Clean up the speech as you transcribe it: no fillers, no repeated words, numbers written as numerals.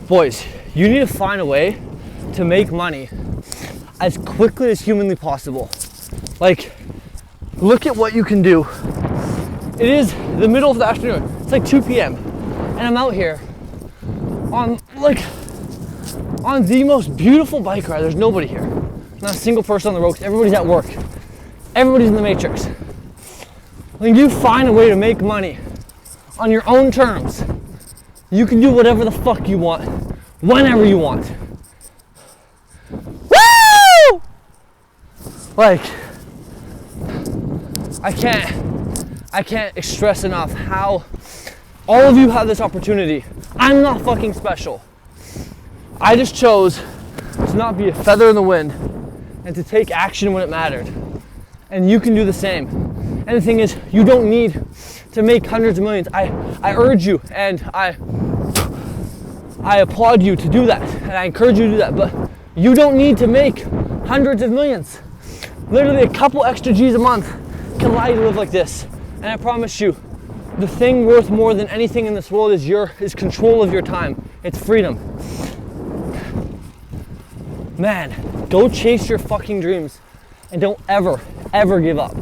Boys, you need to find a way to make money as quickly as humanly possible. Like, look at what you can do. It is the middle of the afternoon. It's like 2 p.m. and I'm out here on the most beautiful bike ride. There's nobody here. Not a single person on the road. Everybody's at work. Everybody's in the matrix. When you find a way to make money on your own terms, you can do whatever the fuck you want, whenever you want. Woo! Like, I can't stress enough how all of you have this opportunity. I'm not fucking special. I just chose to not be a feather in the wind and to take action when it mattered. And you can do the same. And the thing is, you don't need to make hundreds of millions. I urge you and I applaud you to do that. And I encourage you to do that. But you don't need to make hundreds of millions. Literally a couple extra G's a month can allow you to live like this. And I promise you, the thing worth more than anything in this world is control of your time. It's freedom. Man, go chase your fucking dreams and don't ever give up.